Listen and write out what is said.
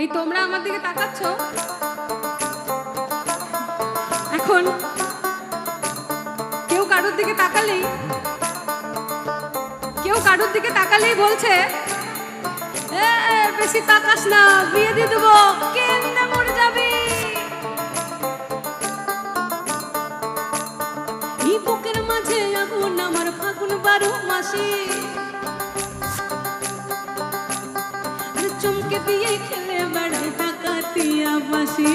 এই তোমরা আমার দিকে তাকাচ্ছ, এখন কেউ কারোর দিকে তাকালেই বলছে বেশি তাকাস না, বিয়ে দিয়ে দেবো, কেন্দে মরে যাবি। এই বুকের মাঝে আগুন আমার ফাগুন 12 মাসে, চমকে দিয়ে খেলে বেড়ায় ডাকাতিয়া বাসি।